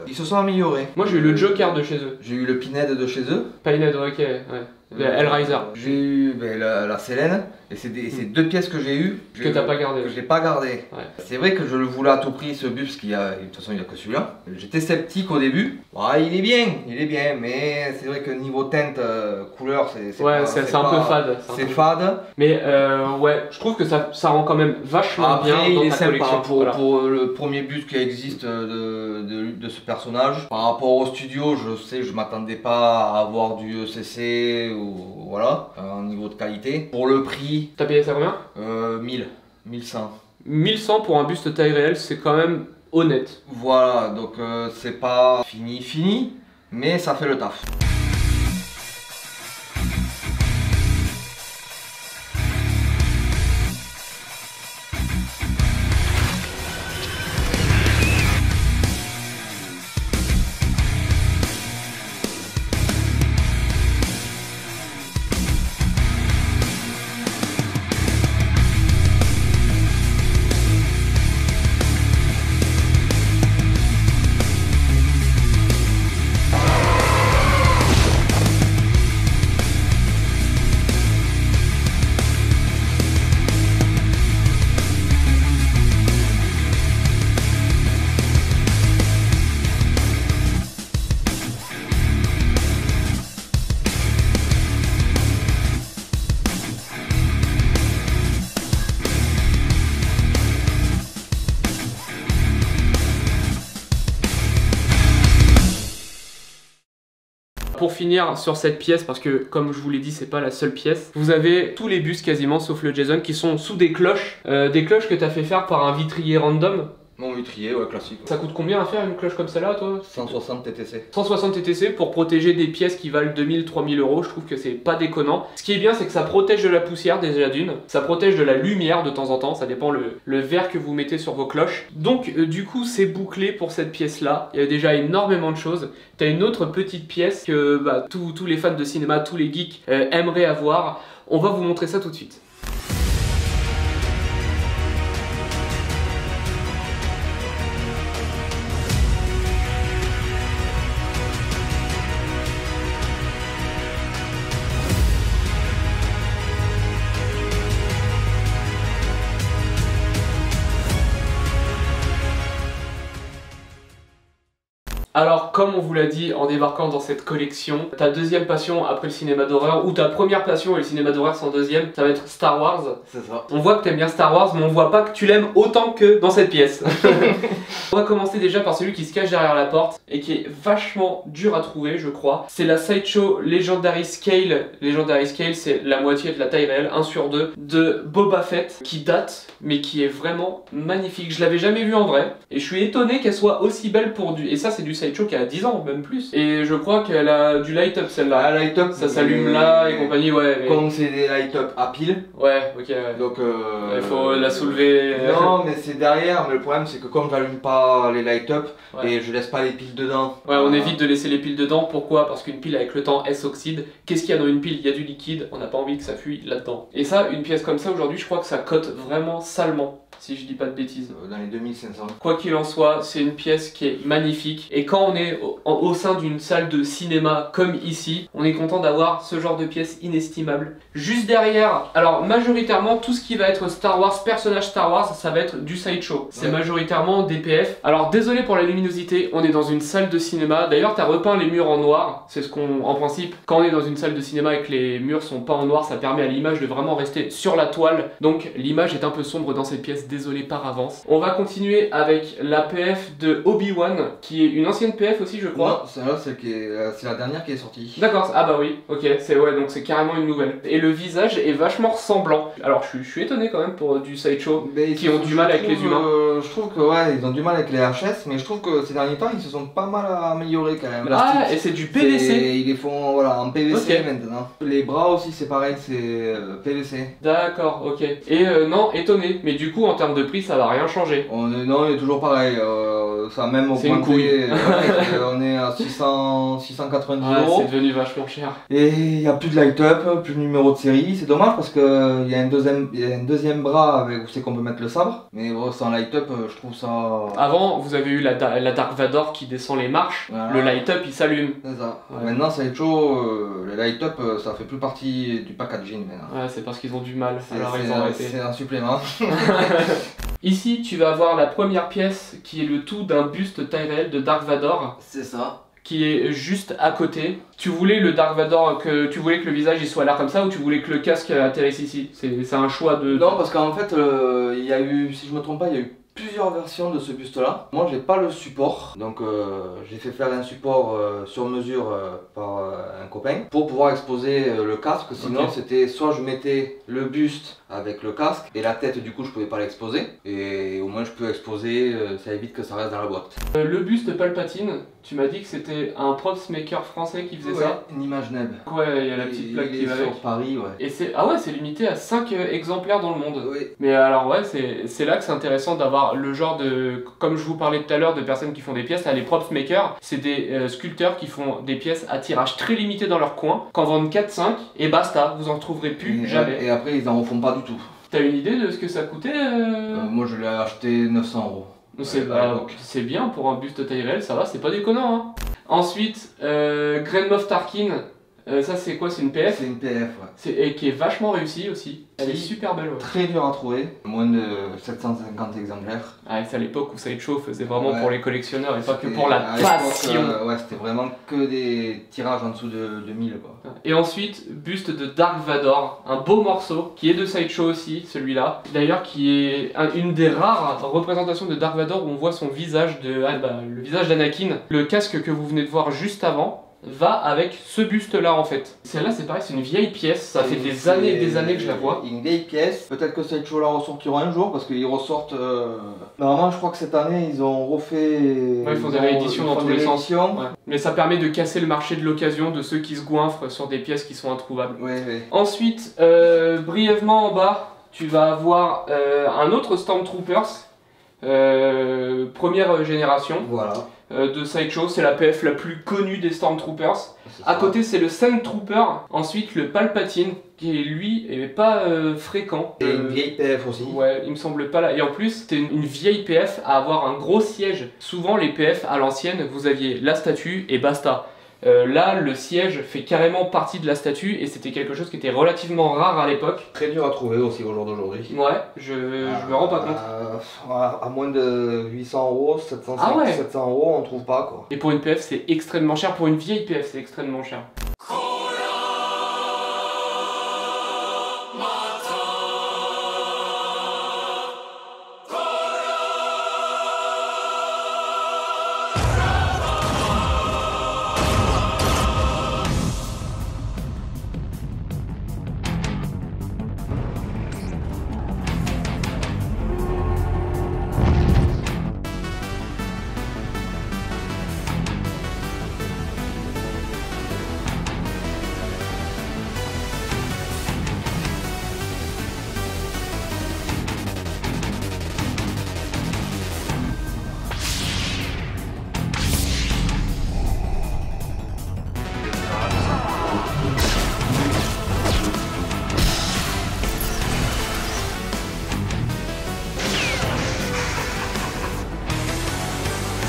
ils se sont améliorés. Moi j'ai eu le Joker de chez eux. J'ai eu le Pinhead de chez eux. Pinhead, ok, ouais. Hellraiser. J'ai eu la Selene. Et c'est deux pièces que j'ai eues. Que t'as pas gardé. Que j'ai pas gardé. Ouais. C'est vrai que je le voulais à tout prix ce buste, de toute façon il n'y a que celui-là. J'étais sceptique au début. Il est bien, mais c'est vrai que niveau teinte, couleur, c'est un peu fade. C'est fade. Mais ouais, je trouve que ça rend quand même vachement bien dans il est ta sympa collection. pour le premier buste qui existe de ce personnage. Par rapport au studio, je m'attendais pas à avoir du ECC ou voilà, un niveau de qualité. Pour le prix. T'as payé ça combien? 1100. 1100 pour un buste taille réelle, c'est quand même honnête. Voilà, donc c'est pas fini, mais ça fait le taf. pour finir sur cette pièce, parce que comme je vous l'ai dit, c'est pas la seule pièce, vous avez tous les bustes quasiment, sauf le Jason, qui sont sous des cloches que t'as fait faire par un vitrier random. Mon vitrier, ouais, classique. Ça coûte combien à faire une cloche comme celle-là, toi? 160 TTC. 160 TTC pour protéger des pièces qui valent 2000-3000 euros, je trouve que c'est pas déconnant. Ce qui est bien, c'est que ça protège de la poussière déjà d'une, ça protège de la lumière de temps en temps, ça dépend le verre que vous mettez sur vos cloches. Donc du coup, c'est bouclé pour cette pièce-là, il y a déjà énormément de choses. T'as une autre petite pièce que tous les fans de cinéma, tous les geeks aimeraient avoir. On va vous montrer ça tout de suite. Alors, comme on vous l'a dit en débarquant dans cette collection, ta deuxième passion après le cinéma d'horreur, ou ta première passion et le cinéma d'horreur sans deuxième, ça va être Star Wars. C'est ça. On voit que t'aimes bien Star Wars, mais on voit pas que tu l'aimes autant que dans cette pièce. On va commencer déjà par celui qui se cache derrière la porte et qui est vachement dur à trouver, je crois. C'est la Sideshow Legendary Scale. Legendary Scale, c'est la moitié de la taille réelle, 1 sur 2, de Boba Fett, qui date, mais qui est vraiment magnifique. Je l'avais jamais vue en vrai, et je suis étonné qu'elle soit aussi belle pour du... Et ça, c'est du Sideshow qui a 10 ans, même plus. Et je crois qu'elle a du light-up, celle-là. Ah, light-up, ça s'allume là et compagnie, ouais. Mais... Comme c'est des light-up à pile. Ouais, ok. Ouais. Donc Il faut la soulever. Non, mais c'est derrière. Mais le problème, c'est que comme j'allume pas les light-up et je laisse pas les piles dedans. Ouais, on évite de laisser les piles dedans. Pourquoi? Parce qu'une pile avec le temps, elle s'oxyde. Qu'est-ce qu'il y a dans une pile? Il y a du liquide. On n'a pas envie que ça fuit là-dedans. Et ça, une pièce comme ça aujourd'hui, je crois que ça cote vraiment salement. Si je dis pas de bêtises. Dans les 2500. Quoi qu'il en soit, c'est une pièce qui est magnifique. Et quand on est au sein d'une salle de cinéma comme ici, on est content d'avoir ce genre de pièce inestimable. Juste derrière, alors majoritairement, tout ce qui va être Star Wars, personnage Star Wars, ça va être du Sideshow. C'est majoritairement DPF. Alors désolé pour la luminosité, on est dans une salle de cinéma. D'ailleurs, t'as repeint les murs en noir. C'est ce qu'on, en principe, quand on est dans une salle de cinéma et que les murs sont peints en noir, ça permet à l'image de vraiment rester sur la toile. Donc l'image est un peu sombre dans cette pièce. Désolé par avance. On va continuer avec la PF de Obi-Wan, qui est une ancienne PF aussi, je crois. Non, celle-là, c'est la dernière qui est sortie. D'accord, ah bah oui, ok, c'est ouais, donc c'est carrément une nouvelle. Et le visage est vachement ressemblant. Alors je suis étonné quand même pour du Sideshow qui ont du mal avec les humains. Je trouve que ouais, ils ont du mal avec les HS, mais je trouve que ces derniers temps, ils se sont pas mal améliorés quand même. Ah, et c'est du PVC. Ils les font voilà, en PVC maintenant. Les bras aussi, c'est pareil, c'est PVC. D'accord, ok. Et non, étonné, mais du coup en termes de prix, ça va rien changer. Non, il est toujours pareil, ça a même augmenté. On est à 690 euros. C'est devenu vachement cher. Et il n'y a plus de light-up, plus de numéro de série. C'est dommage parce qu'il y a un deuxième bras avec où c'est qu'on peut mettre le sabre. Mais bon, sans light-up, je trouve ça... Avant, vous avez eu la Dark Vador qui descend les marches. Voilà. Le light-up, il s'allume. C'est ça. Ouais. Maintenant, c'est chaud. Le light-up, ça fait plus partie du packaging maintenant. Ouais, c'est parce qu'ils ont du mal. Alors ils ont arrêté. C'est un supplément. Ici, tu vas avoir la première pièce qui est le tout d'un buste taille réelle de Dark Vador. C'est ça. Qui est juste à côté. Tu voulais le Dark Vador, tu voulais que le visage il soit là comme ça, ou tu voulais que le casque atterrisse ici? C'est un choix de... Non, parce qu'en fait, il y a eu, si je me trompe pas, il y a eu plusieurs versions de ce buste là. Moi j'ai pas le support, donc j'ai fait faire un support sur mesure par un copain pour pouvoir exposer le casque. Sinon c'était soit je mettais le buste avec le casque et la tête, du coup je pouvais pas l'exposer, et au moins je peux exposer, ça évite que ça reste dans la boîte. Le buste Palpatine, tu m'as dit que c'était un props maker français qui faisait ça? Une image neb. Ouais, il y a la petite plaque qui va avec. Sur Paris, ouais. Et c'est c'est limité à 5 exemplaires dans le monde. Oui. Mais alors ouais, c'est là que c'est intéressant d'avoir le genre de, comme je vous parlais tout à l'heure, de personnes qui font des pièces. Là, les props makers, c'est des sculpteurs qui font des pièces à tirage très limité dans leur coin, qu'en vendent 4-5 et basta, vous en retrouverez plus jamais. Et après ils en refont pas du tout. T'as une idée de ce que ça coûtait Moi je l'ai acheté 900 €. C'est bien pour un buste taille réelle, ça va, c'est pas déconnant. Hein. Ensuite, Grand Moff Tarkin. Ça c'est quoi? C'est une PF? C'est une PF, ouais. Et qui est vachement réussie aussi. Elle est super belle, ouais. Très dur à trouver, moins de 750 exemplaires. Ah, c'est à l'époque où Sideshow faisait vraiment pour les collectionneurs et pas que pour la passion. Ouais, c'était vraiment que des tirages en dessous de 1000 quoi. Et ensuite, buste de Dark Vador, un beau morceau qui est de Sideshow aussi, celui-là. D'ailleurs, qui est une des rares représentations de Dark Vador où on voit son visage le visage d'Anakin. Le casque que vous venez de voir juste avant, va avec ce buste là en fait. Celle-là c'est pareil, c'est une vieille pièce, ça fait des années et des années que je la vois. Une vieille pièce, peut-être que Sideshow la ressortira un jour parce qu'ils ressortent... Normalement je crois que cette année ils ont refait... Ouais, ils font des rééditions dans tous les sens. Ouais. Mais ça permet de casser le marché de l'occasion de ceux qui se goinfrent sur des pièces qui sont introuvables. Ouais. Ensuite, brièvement en bas, tu vas avoir un autre Stormtroopers, première génération. Voilà. De Sideshow, c'est la PF la plus connue des Stormtroopers. À côté, c'est le Sandtrooper. Ensuite, le Palpatine, qui lui est pas fréquent. Et une vieille PF aussi. Ouais, il me semble pas là. Et en plus, c'était une vieille PF à avoir un gros siège. Souvent, les PF à l'ancienne, vous aviez la statue et basta. Là, le siège fait carrément partie de la statue et c'était quelque chose qui était relativement rare à l'époque. Très dur à trouver aussi au jour d'aujourd'hui. Ouais, je me rends pas compte. À moins de 800 €, 700 €, on trouve pas quoi. Et pour une PF, c'est extrêmement cher. Pour une vieille PF, c'est extrêmement cher.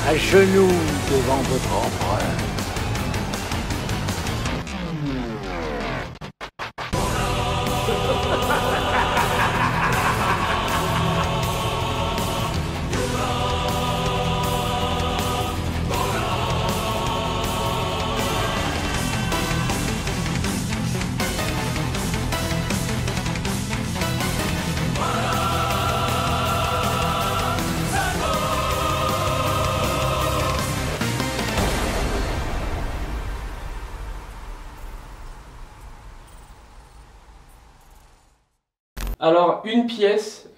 À genoux devant votre empereur. Alors, une pièce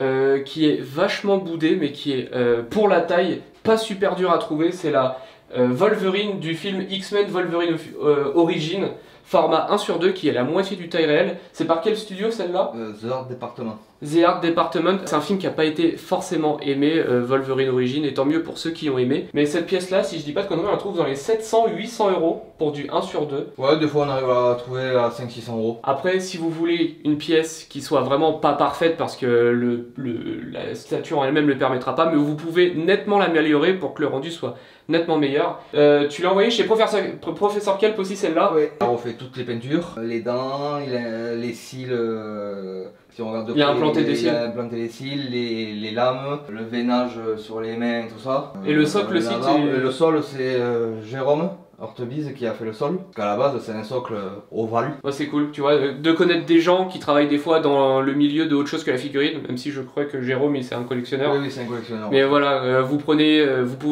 qui est vachement boudée, mais qui est pour la taille pas super dure à trouver, c'est la Wolverine du film X-Men Wolverine Origin, format 1/2, qui est la moitié du taille réelle. C'est par quel studio celle-là? The Art Department. The Art Department, c'est un film qui n'a pas été forcément aimé, Wolverine Origin, et tant mieux pour ceux qui ont aimé. Mais cette pièce-là, si je dis pas de conneries, on la trouve dans les 700-800 € pour du 1/2. Ouais, des fois on arrive à la trouver à 500-600 €. Après, si vous voulez une pièce qui soit vraiment pas parfaite, parce que la statue en elle-même ne le permettra pas, mais vous pouvez nettement l'améliorer pour que le rendu soit nettement meilleur. Tu l'as envoyé chez Professeur Kelp aussi, celle-là? Ouais. On refait toutes les peintures, les dents, les cils. Si on regarde de il a près, implanté des cils. Il a implanté les cils, les lames, le veinage sur les mains, tout ça. Et le socle aussi, le sol, c'est Jérôme Ortebise qui a fait le sol. Parce qu'à la base, c'est un socle ovale. Ouais, c'est cool, tu vois, de connaître des gens qui travaillent des fois dans le milieu de autre chose que la figurine, même si je crois que Jérôme, c'est un collectionneur. Oui, c'est un collectionneur. Mais voilà, vous pouvez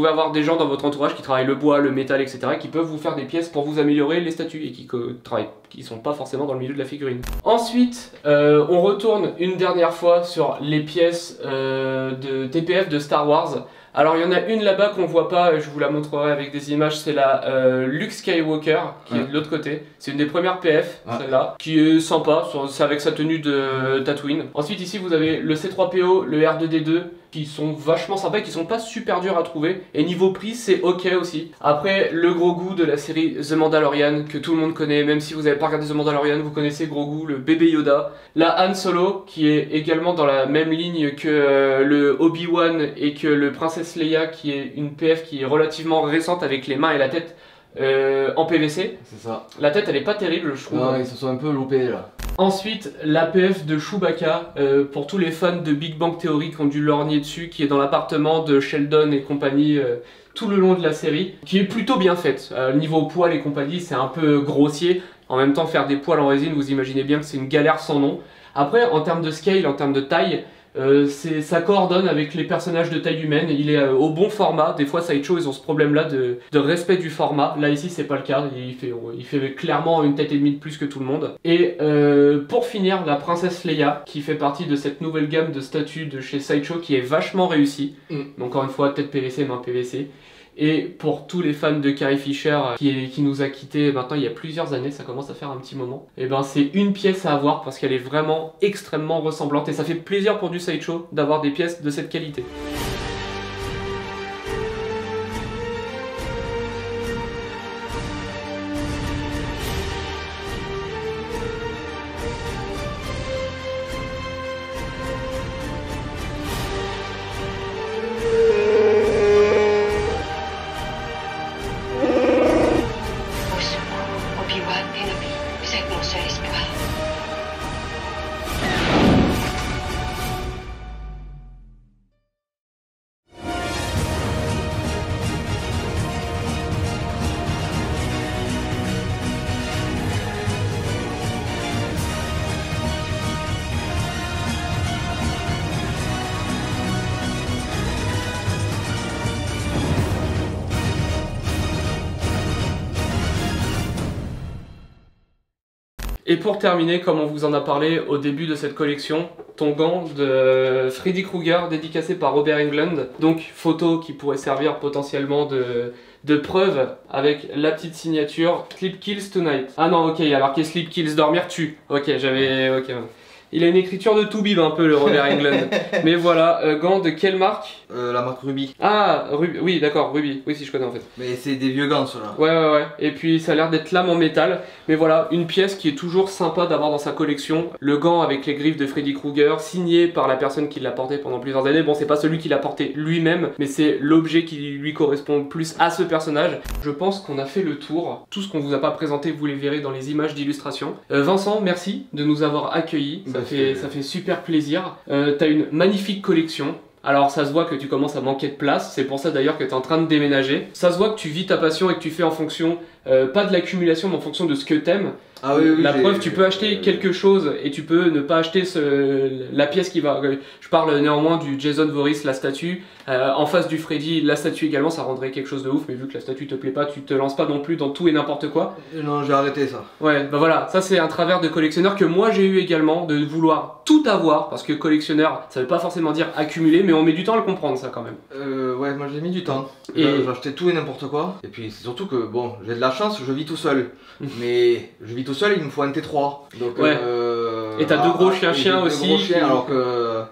avoir des gens dans votre entourage qui travaillent le bois, le métal, etc., qui peuvent vous faire des pièces pour vous améliorer les statues et qui sont pas forcément dans le milieu de la figurine. Ensuite, on retourne une dernière fois sur les pièces de TPF de Star Wars. Alors il y en a une là-bas qu'on voit pas, je vous la montrerai avec des images, c'est la Luke Skywalker qui est de l'autre côté. C'est une des premières PF, celle-là, qui est sympa, c'est avec sa tenue de Tatooine. Ensuite ici vous avez le C3PO, le R2D2, qui sont vachement sympas et qui sont pas super durs à trouver. Et niveau prix, c'est ok aussi. Après, le gros goût de la série The Mandalorian, que tout le monde connaît, même si vous avez pas regardé The Mandalorian, vous connaissez gros goût, le bébé Yoda. La Han Solo, qui est également dans la même ligne que le Obi-Wan et que le Princesse Leia, qui est une PF qui est relativement récente avec les mains et la tête en PVC. C'est ça. La tête, elle est pas terrible, je trouve. Non, ils se sont un peu loupés là. Ensuite, l'APF de Chewbacca, pour tous les fans de Big Bang Theory qui ont dû lorgner dessus, qui est dans l'appartement de Sheldon et compagnie tout le long de la série, qui est plutôt bien faite. Niveau poil et compagnie, c'est un peu grossier. En même temps, faire des poils en résine, vous imaginez bien que c'est une galère sans nom. Après, en termes de scale, en termes de taille, Ça coordonne avec les personnages de taille humaine, il est au bon format. Des fois Sideshow ils ont ce problème là de respect du format, là ici c'est pas le cas, il fait clairement une tête et demie de plus que tout le monde. Et pour finir, la princesse Leia qui fait partie de cette nouvelle gamme de statues de chez Sideshow qui est vachement réussie. Donc encore une fois tête PVC, main PVC. Et pour tous les fans de Carrie Fisher qui nous a quittés maintenant il y a plusieurs années, ça commence à faire un petit moment, et ben c'est une pièce à avoir parce qu'elle est vraiment extrêmement ressemblante et ça fait plaisir pour du Sideshow d'avoir des pièces de cette qualité. Et pour terminer, comme on vous en a parlé au début de cette collection, ton gant de Freddy Krueger dédicacé par Robert Englund. Donc photo qui pourrait servir potentiellement de preuve avec la petite signature Sleep Kills Tonight. Ah non, ok, il y a marqué Sleep Kills, dormir tue. Ok, ok. Il a une écriture de Toubib un peu le Robert Englund. Mais voilà, gants de quelle marque? La marque Ruby. Ah, Ruby, oui d'accord, Ruby, oui si je connais en fait. Mais c'est des vieux gants ceux-là. Ouais. Et puis ça a l'air d'être lame en métal. Mais voilà, une pièce qui est toujours sympa d'avoir dans sa collection. Le gant avec les griffes de Freddy Krueger, signé par la personne qui l'a porté pendant plusieurs années. Bon, c'est pas celui qui l'a porté lui-même, mais c'est l'objet qui lui correspond plus à ce personnage. Je pense qu'on a fait le tour. Tout ce qu'on vous a pas présenté, vous les verrez dans les images d'illustration. Vincent, merci de nous avoir accueillis. Ça fait super plaisir. T'as une magnifique collection. Alors ça se voit que tu commences à manquer de place, c'est pour ça d'ailleurs que tu es en train de déménager. Ça se voit que tu vis ta passion et que tu fais en fonction, pas de l'accumulation mais en fonction de ce que t'aimes. Ah oui, la preuve, tu peux acheter quelque chose et tu peux ne pas acheter la pièce qui va... Je parle néanmoins du Jason Voorhees, la statue. En face du Freddy, la statue également, ça rendrait quelque chose de ouf. Mais vu que la statue te plaît pas, tu te lances pas non plus dans tout et n'importe quoi. Non, j'ai arrêté ça. Ouais, bah voilà, ça c'est un travers de collectionneur que moi j'ai eu également, de vouloir tout avoir. Parce que collectionneur, ça veut pas forcément dire accumuler, mais on met du temps à le comprendre ça quand même. Ouais, moi j'ai mis du temps. J'ai acheté tout et n'importe quoi. Et puis c'est surtout que, bon, j'ai de la chance, je vis tout seul. Mais je vis tout seul, il me faut un T3. Donc, ouais. Et t'as deux gros chiens aussi. Deux gros chiens, alors que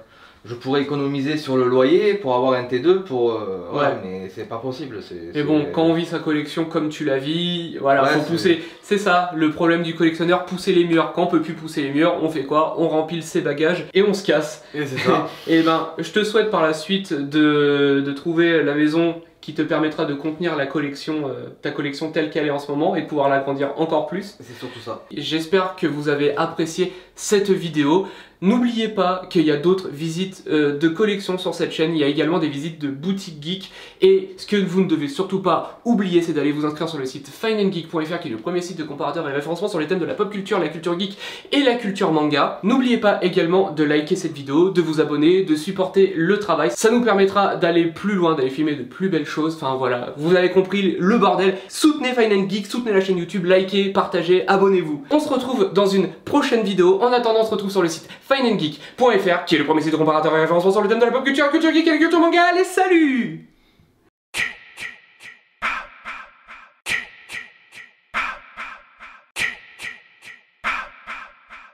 je pourrais économiser sur le loyer pour avoir un T2 pour... ouais, mais c'est pas possible. Mais bon, quand on vit sa collection comme tu la vis, voilà, faut pousser. C'est ça, le problème du collectionneur, pousser les murs. Quand on peut plus pousser les murs, on fait quoi? On rempile ses bagages et on se casse. Et c'est ça. Et ben, je te souhaite par la suite de trouver la maison qui te permettra de contenir la collection, ta collection telle qu'elle est en ce moment et de pouvoir l'agrandir encore plus. C'est surtout ça. J'espère que vous avez apprécié cette vidéo. N'oubliez pas qu'il y a d'autres visites de collection sur cette chaîne, il y a également des visites de boutique geek et ce que vous ne devez surtout pas oublier c'est d'aller vous inscrire sur le site fineandgeek.fr qui est le premier site de comparateur et référencement sur les thèmes de la pop culture, la culture geek et la culture manga. N'oubliez pas également de liker cette vidéo, de vous abonner, de supporter le travail, ça nous permettra d'aller plus loin, d'aller filmer de plus belles choses, enfin voilà, vous avez compris le bordel. Soutenez Fine and Geek, soutenez la chaîne YouTube, likez, partagez, abonnez-vous. On se retrouve dans une prochaine vidéo, en attendant on se retrouve sur le site fineandgeek.fr qui est le premier site de comparateur et référencement sur le thème de la pop culture, culture geek et la culture manga. Allez, salut!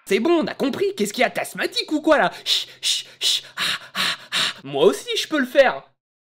C'est bon, on a compris. Qu'est-ce qu'il y a, asthmatique ou quoi là? Chut, chut, chut. Moi aussi je peux le faire.